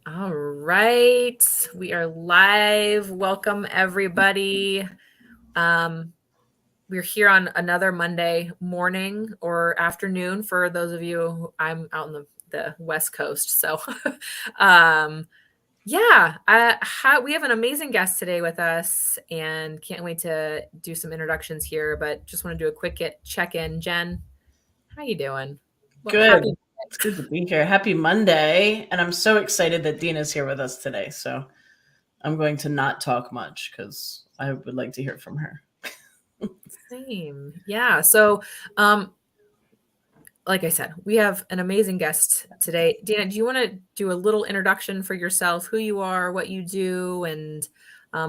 All right, we are live. Welcome everybody. We're here on another Monday morning or afternoon for those of you. I'm out in the West Coast, so yeah. We have an amazing guest today with us, and can't wait to do some introductions here. But just want to do a quick check-in. Jen, how you doing? Well, Good. happy. It's good to be here. Happy Monday. And I'm so excited that Dena's here with us today. So I'm going to not talk much because I would like to hear from her. Same. Yeah. So, like I said, we have an amazing guest today. Dena, do you want to do a little introduction for yourself, who you are, what you do, and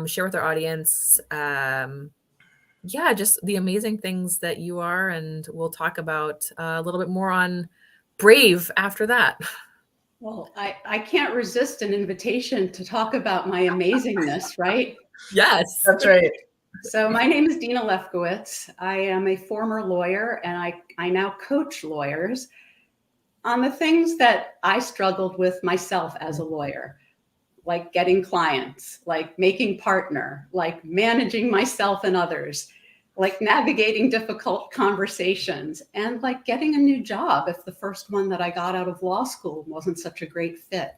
share with our audience? Yeah, just the amazing things that you are. And we'll talk about a little bit more on B.R.A.V.E after that. Well, I can't resist an invitation to talk about my amazingness, right? Yes. That's right. So my name is Dena Lefkowitz. I am a former lawyer, and I now coach lawyers on the things that I struggled with myself as a lawyer, like getting clients, like making partner, like managing myself and others, like navigating difficult conversations, and like getting a new job if the first one that I got out of law school wasn't such a great fit.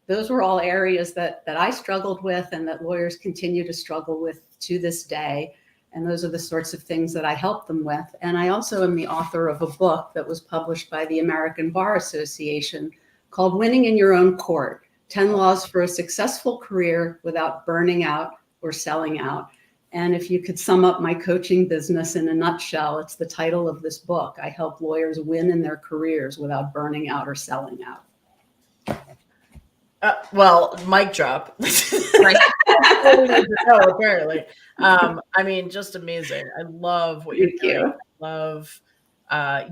Those were all areas that I struggled with and that lawyers continue to struggle with to this day. And those are the sorts of things that I help them with. And I also am the author of a book that was published by the American Bar Association called Winning in Your Own Court: 10 Laws for a Successful Career Without Burning Out or Selling Out. And if you could sum up my coaching business in a nutshell, it's the title of this book. I help lawyers win in their careers without burning out or selling out. Well, mic drop. Right. No, apparently. I mean, just amazing. I love what you're doing. I love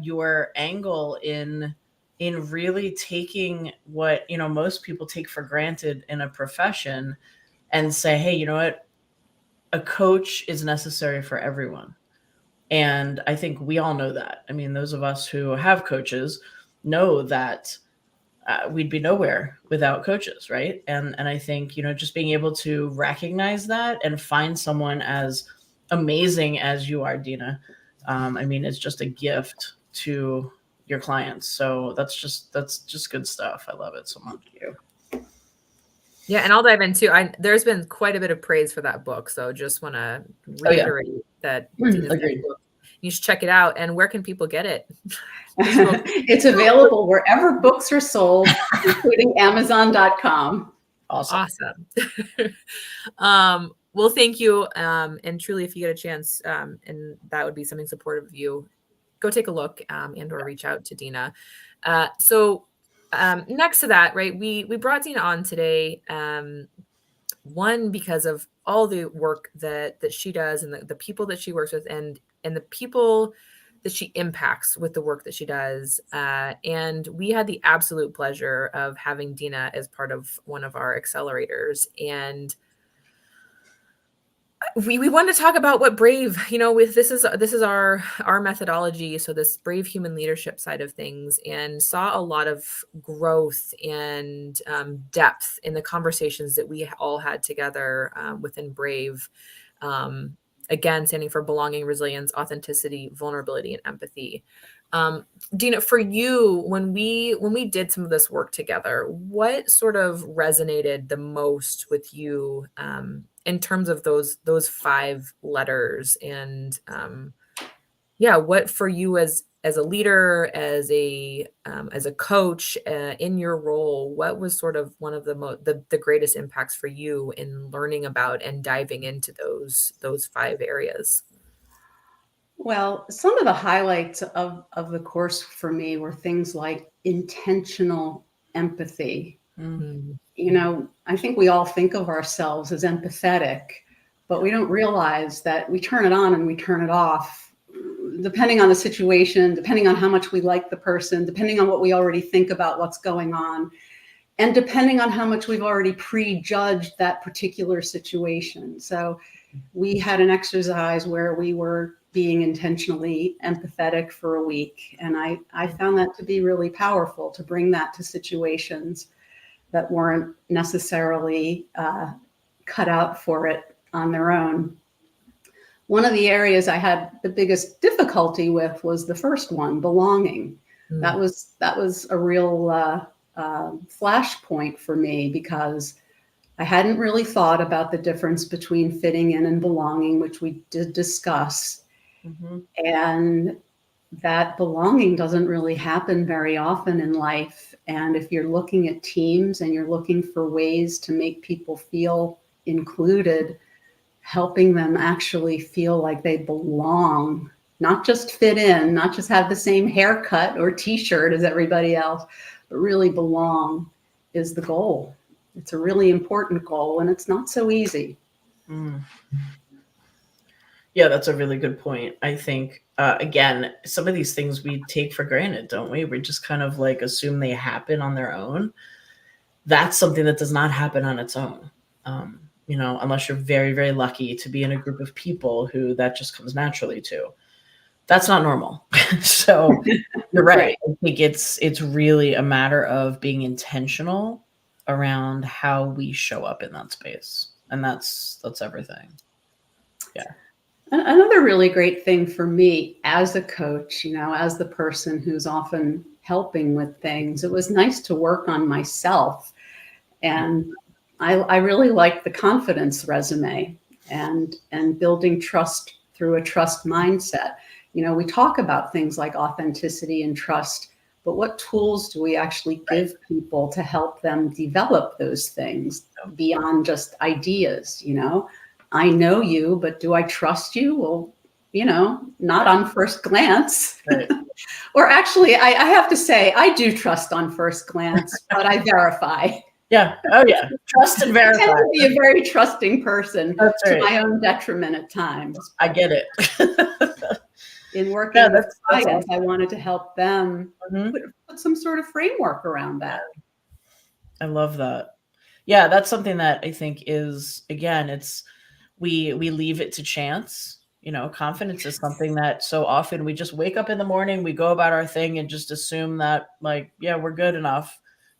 your angle in really taking what most people take for granted in a profession and say, hey, you know what? A coach is necessary for everyone. And I think we all know that. I mean, those of us who have coaches know that we'd be nowhere without coaches, right? And I think just being able to recognize that and find someone as amazing as you are, Dena. I mean, it's just a gift to your clients. So that's just good stuff. I love it so much. Yeah, and I'll dive into. There's been quite a bit of praise for that book, so just want to reiterate that Agreed. you should check it out. And where can people get it? It's available wherever books are sold, including Amazon.com. Awesome. Well, thank you. And truly, if you get a chance, and that would be something supportive of you, go take a look and or reach out to Dena. Next to that, right, we brought Dena on today, one, because of all the work that she does and the people that she works with and the people that she impacts with the work that she does. And we had the absolute pleasure of having Dena as part of one of our accelerators. And we wanted to talk about what B.R.A.V.E, with this is our methodology. So this B.R.A.V.E human leadership side of things, and saw a lot of growth and depth in the conversations that we all had together within B.R.A.V.E. Again, standing for belonging, resilience, authenticity, vulnerability, and empathy. Dena, for you, when we did some of this work together, what sort of resonated the most with you in terms of those 5 letters? And what for you as a leader, as a coach in your role, what was sort of one of the greatest impacts for you in learning about and diving into those 5 areas? Well, some of the highlights of the course for me were things like intentional empathy. I think we all think of ourselves as empathetic, but we don't realize that we turn it on and we turn it off, depending on the situation, depending on how much we like the person, depending on what we already think about what's going on, and depending on how much we've already prejudged that particular situation. So we had an exercise where we were being intentionally empathetic for a week. And I found that to be really powerful, to bring that to situations. that weren't necessarily cut out for it on their own. One of the areas I had the biggest difficulty with was the first one, belonging. That was a real flashpoint for me, because I hadn't really thought about the difference between fitting in and belonging, which we did discuss. Mm-hmm. And that belonging doesn't really happen very often in life. And if you're looking at teams and you're looking for ways to make people feel included, helping them actually feel like they belong, not just fit in, not just have the same haircut or t-shirt as everybody else, but really belong, is the goal. It's a really important goal, and it's not so easy. Yeah, that's a really good point. I think, again, some of these things we take for granted, don't we? We just kind of like assume they happen on their own. That's something that does not happen on its own. You know, unless you're very, very lucky to be in a group of people who that just comes naturally to. That's not normal. So you're right. I think it's really a matter of being intentional around how we show up in that space. And that's everything. Yeah. Another really great thing for me as a coach, you know, as the person who's often helping with things, it was nice to work on myself. And I really like the confidence resume and building trust through a trust mindset. You know, we talk about things like authenticity and trust, but what tools do we actually give people to help them develop those things beyond just ideas? You know, I know you, but do I trust you? Well, you know, not on first glance. Right. Or actually, I have to say, I do trust on first glance, but I verify. Yeah. Oh, yeah. Trust and verify. I tend to be a very trusting person to my own detriment at times. I get it. In working with clients, awesome. I wanted to help them put some sort of framework around that. I love that. Yeah, that's something that I think is, again, it's we leave it to chance. You know, confidence is something that so often we just wake up in the morning, we go about our thing and just assume that, like, yeah, we're good enough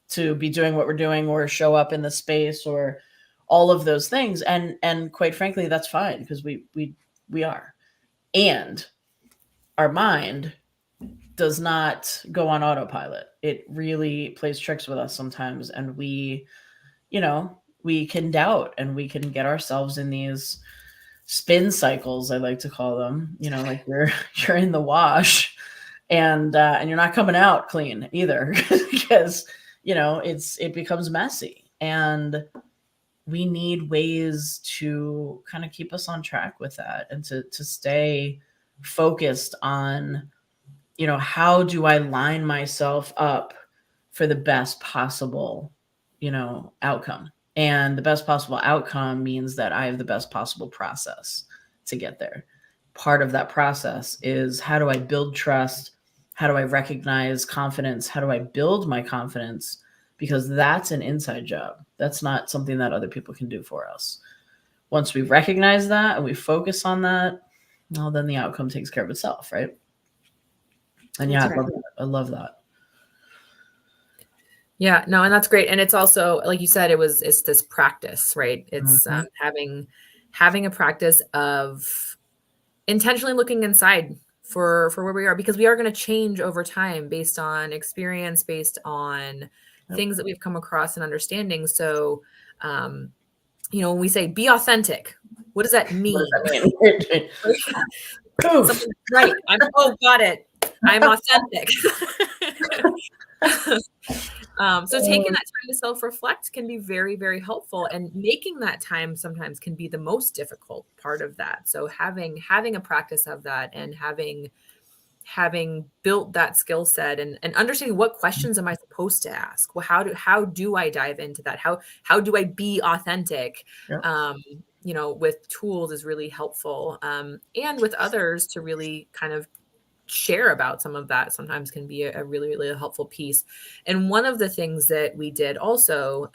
to be doing what we're doing or show up in the space or all of those things. And quite frankly, that's fine, because we are. And our mind does not go on autopilot. It really plays tricks with us sometimes. And we, you know, we can doubt and we can get ourselves in these spin cycles, I like to call them, you know, like you're in the wash and you're not coming out clean either, because, you know, it becomes messy, and we need ways to kind of keep us on track with that and to stay focused on, you know, how do I line myself up for the best possible, you know, outcome. And the best possible outcome means that I have the best possible process to get there. Part of that process is, how do I build trust? How do I recognize confidence? How do I build my confidence? Because that's an inside job. That's not something that other people can do for us. Once we recognize that and we focus on that, well, then the outcome takes care of itself, right? And yeah, I love that. Yeah, no, and that's great. And it's also, like you said, it's this practice, right? It's having a practice of intentionally looking inside for where we are, because we are going to change over time based on experience, based on things that we've come across and understanding. So, you know, when we say be authentic, what does that mean? Right. Got it. I'm authentic. So taking that time to self-reflect can be very, very helpful, and making that time sometimes can be the most difficult part of that. So having a practice of that, and having built that skill set, and understanding what questions am I supposed to ask? Well, how do I dive into that? How do I be authentic? Yep. You know, with tools is really helpful. And with others to really kind of share about some of that sometimes can be a really, really helpful piece. And one of the things that we did also,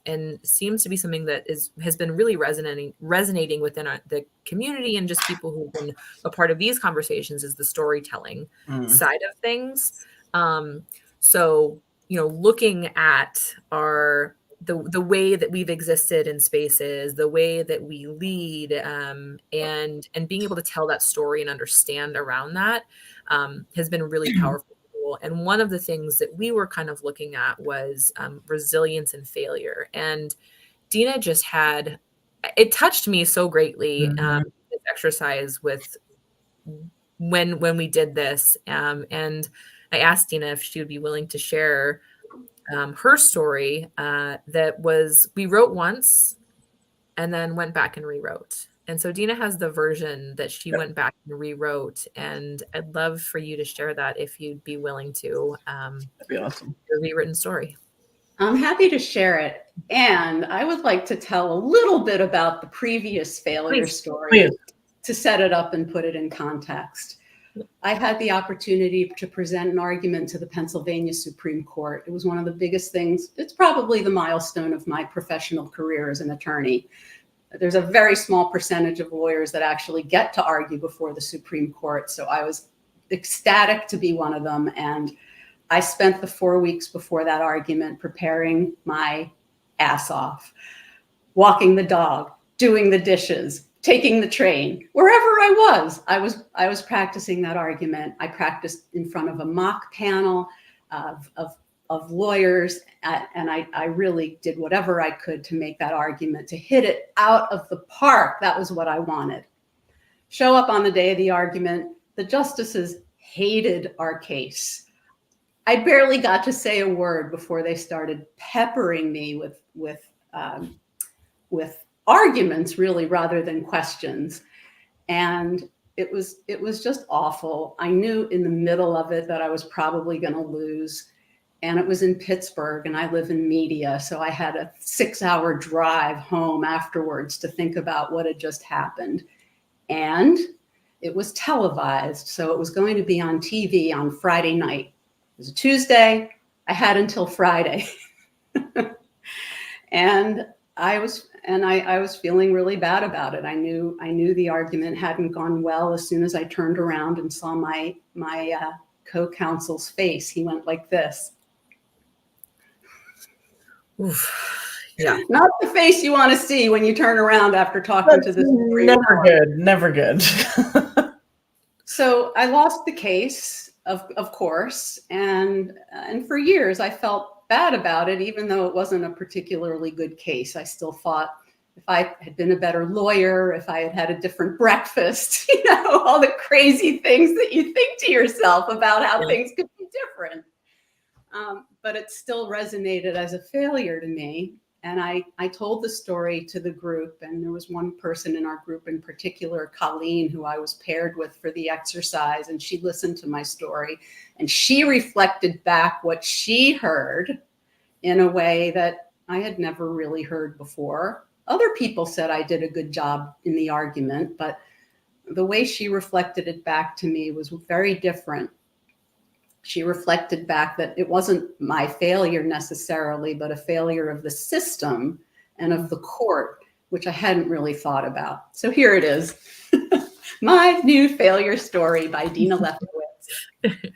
and seems to be something that has been really resonating within the community and just people who've been a part of these conversations, is the storytelling side of things. So, looking at the way that we've existed in spaces, the way that we lead, and being able to tell that story and understand around that has been really powerful. And one of the things that we were kind of looking at was resilience and failure. And Dena just had, it touched me so greatly, this exercise with when we did this. And I asked Dena if she would be willing to share her story, that was, we wrote once and then went back and rewrote. And so Dena has the version that she went back and rewrote. And I'd love for you to share that if you'd be willing to. That'd be awesome. Your rewritten story. I'm happy to share it. And I would like to tell a little bit about the previous failure story to set it up and put it in context. I had the opportunity to present an argument to the Pennsylvania Supreme Court. It was one of the biggest things. It's probably the milestone of my professional career as an attorney. There's a very small percentage of lawyers that actually get to argue before the Supreme Court. So I was ecstatic to be one of them. And I spent the 4 weeks before that argument preparing my ass off, walking the dog, doing the dishes, taking the train, wherever I was practicing that argument. I practiced in front of a mock panel of lawyers, and I really did whatever I could to make that argument, to hit it out of the park. That was what I wanted. Show up on the day of the argument. The justices hated our case. I barely got to say a word before they started peppering me with arguments, really, rather than questions. And it was just awful. I knew in the middle of it that I was probably going to lose. And it was in Pittsburgh, and I live in media. So I had a 6-hour drive home afterwards to think about what had just happened. And it was televised. So it was going to be on TV on Friday night. It was a Tuesday. I had until Friday. And I was feeling really bad about it. I knew the argument hadn't gone well. As soon as I turned around and saw my co-counsel's face, he went like this. Oof. Yeah. Not the face you want to see when you turn around after talking to this. Never good. So I lost the case, of course, and for years I felt bad about it, even though it wasn't a particularly good case. I still thought, if I had been a better lawyer, if I had had a different breakfast, all the crazy things that you think to yourself about how things could be different. But it still resonated as a failure to me. And I told the story to the group, and there was one person in our group in particular, Colleen, who I was paired with for the exercise, and she listened to my story, and she reflected back what she heard in a way that I had never really heard before. Other people said I did a good job in the argument, but the way she reflected it back to me was very different. She reflected back that it wasn't my failure necessarily, but a failure of the system and of the court, which I hadn't really thought about. So here it is. My new failure story by Dena Lefkowitz.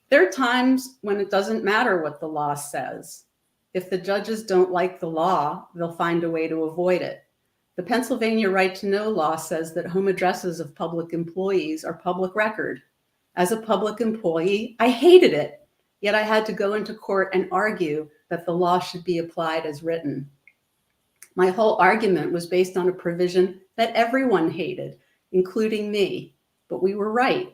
There are times when it doesn't matter what the law says. If the judges don't like the law, they'll find a way to avoid it. The Pennsylvania Right to Know law says that home addresses of public employees are public record. As a public employee, I hated it, yet I had to go into court and argue that the law should be applied as written. My whole argument was based on a provision that everyone hated, including me, but we were right.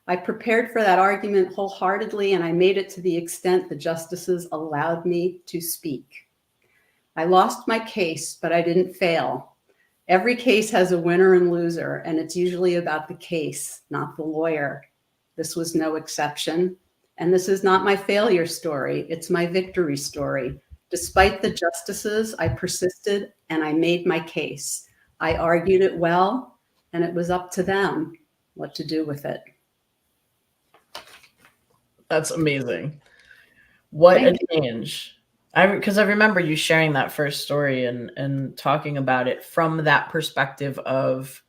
I prepared for that argument wholeheartedly, and I made it to the extent the justices allowed me to speak. I lost my case, but I didn't fail. Every case has a winner and loser, and it's usually about the case, not the lawyer. This was no exception. And this is not my failure story. It's my victory story. Despite the justices, I persisted and I made my case. I argued it well, and it was up to them what to do with it. That's amazing. What a change. Because I remember you sharing that first story and talking about it from that perspective of,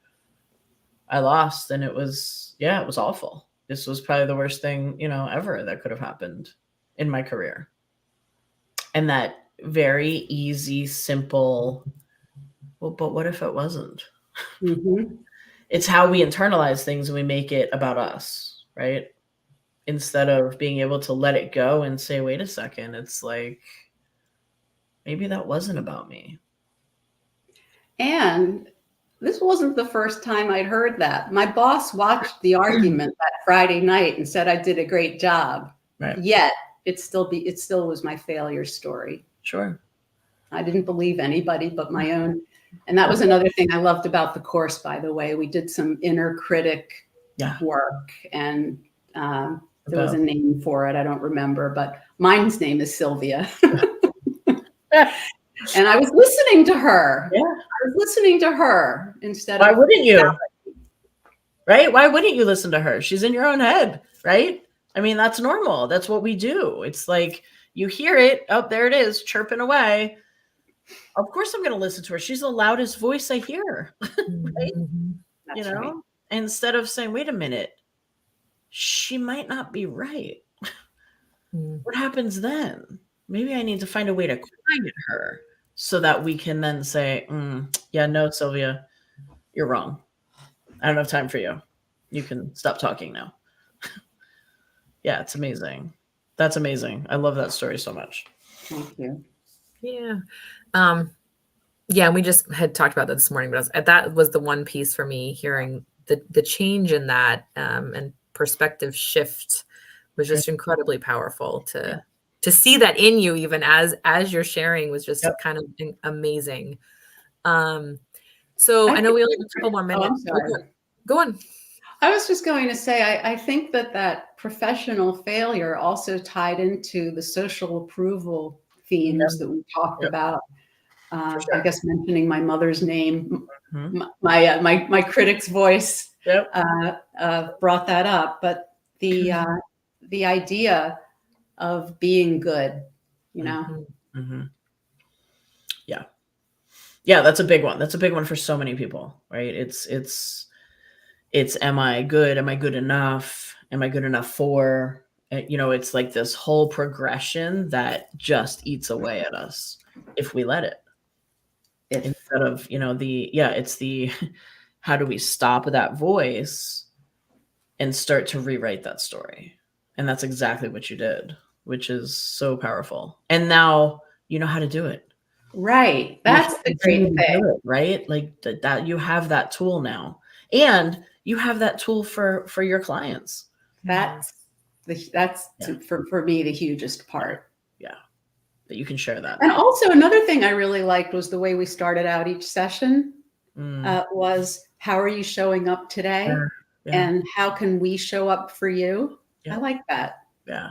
I lost, and it was awful. This was probably the worst thing, ever that could have happened. in my career. And that very easy, simple, well, but what if it wasn't? Mm-hmm. It's how we internalize things and we make it about us, right? Instead of being able to let it go and say, wait a second, it's like, maybe that wasn't about me. And this wasn't the first time I'd heard that. My boss watched the argument that Friday night and said I did a great job. Right. Yet it still was my failure story. Sure. I didn't believe anybody but my own. And that was another thing I loved about the course, by the way. We did some inner critic work, and there was a name for it. I don't remember, but mine's name is Sylvia. And I was listening to her. Yeah. I was listening to her instead of. Why wouldn't you? Reality. Right? Why wouldn't you listen to her? She's in your own head, right? I mean, that's normal. That's what we do. It's like you hear it. Oh, there it is, chirping away. Of course I'm going to listen to her. She's the loudest voice I hear. Right? That's you know, right. Instead of saying, wait a minute, she might not be right. What happens then? Maybe I need to find a way to quiet her so that we can then say, yeah, no, Sylvia, you're wrong. I don't have time for you. You can stop talking now. Yeah, it's amazing. That's amazing. I love that story so much. Thank you. Yeah. Yeah, and we just had talked about that this morning, but that was the one piece for me, hearing the change in that and perspective shift was just incredibly powerful to see that in you, even as you're sharing, was just kind of amazing. So I know we only have a couple more minutes. Go on. I was just going to say, I think that professional failure also tied into the social approval themes that we talked about. I guess mentioning my mother's name, my critic's voice brought that up. But the idea of being good, you know. Yeah, that's a big one. That's a big one for so many people, right? It's am I good? Am I good enough? Am I good enough for? It's like this whole progression that just eats away at us if we let it. Instead of, it's the how do we stop that voice and start to rewrite that story? And that's exactly what you did, which is so powerful. And now you know how to do it. Right. That's the great thing. Right? Like that you have that tool now. And you have that tool for your clients. That's for me the hugest part. Yeah. That you can share that. And also another thing I really liked was the way we started out each session was, how are you showing up today? And how can we show up for you? I like that. Yeah.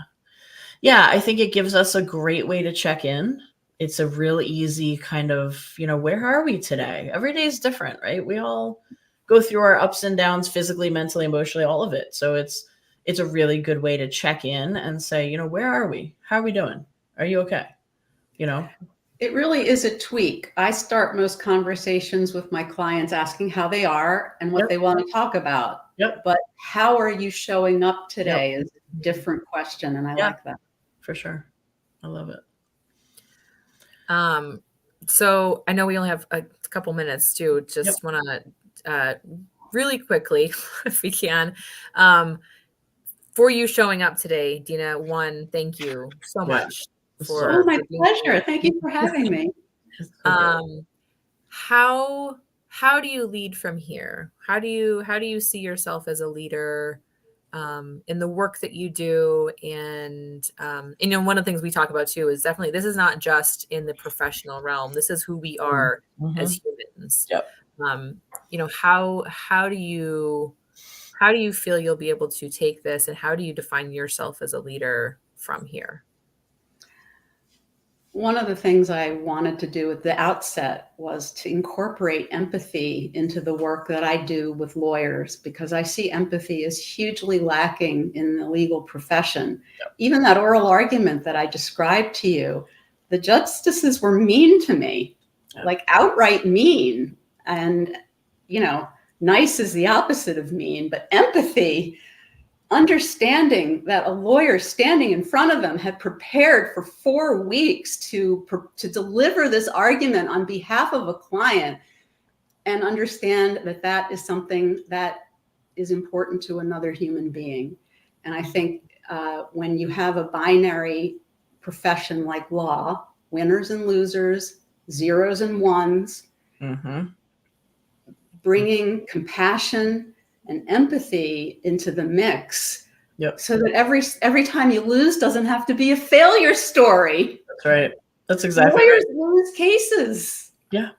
Yeah. I think it gives us a great way to check in. It's a real easy kind of, where are we today? Every day is different, right? We all go through our ups and downs, physically, mentally, emotionally, all of it. So it's a really good way to check in and say, where are we? How are we doing? Are you okay? It really is a tweak. I start most conversations with my clients asking how they are and what they want to talk about. But how are you showing up today is a different question. And I like that. For sure. I love it. So I know we only have a couple minutes too. Just want to really quickly, if we can, for you showing up today, Dena. One, thank you so much. My pleasure. Thank you for having me. How do you lead from here? How do you see yourself as a leader in the work that you do? And one of the things we talk about too is definitely, this is not just in the professional realm. This is who we are as humans. How do you feel you'll be able to take this, and how do you define yourself as a leader from here? One of the things I wanted to do at the outset was to incorporate empathy into the work that I do with lawyers, because I see empathy as hugely lacking in the legal profession. Even that oral argument that I described to you, the justices were mean to me, like outright mean. And, nice is the opposite of mean, but empathy, understanding that a lawyer standing in front of them had prepared for 4 weeks to deliver this argument on behalf of a client, and understand that that is something that is important to another human being. And I think when you have a binary profession like law, winners and losers, zeros and ones, bringing compassion and empathy into the mix, so that every time you lose doesn't have to be a failure story. That's right. That's exactly lawyers right. lose cases. Yeah,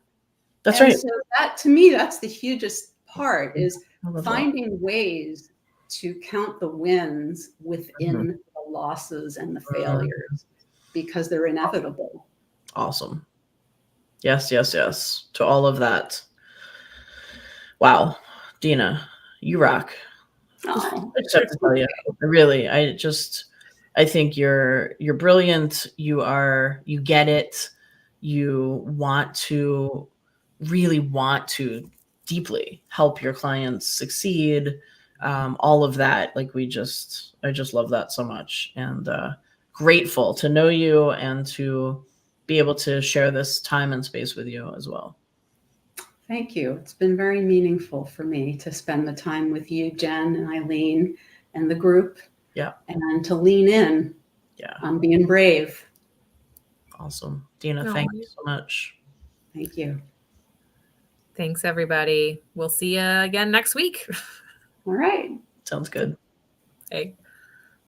that's and right. So that, to me, that's the hugest part, is that. finding ways to count the wins within the losses and the failures, because they're inevitable. Awesome. Yes, yes, yes. To all of that. Wow, Dena, you rock. Oh, I just have to tell you, really, I think you're brilliant. You get it. You really want to deeply help your clients succeed. All of that, like I just love that so much, and grateful to know you and to be able to share this time and space with you as well. Thank you. It's been very meaningful for me to spend the time with you, Jen and Eileen, and the group. Yeah. And to lean in on being brave. Awesome. Dena, thank you so much. Thank you. Thanks, everybody. We'll see you again next week. All right. Sounds good. Hey.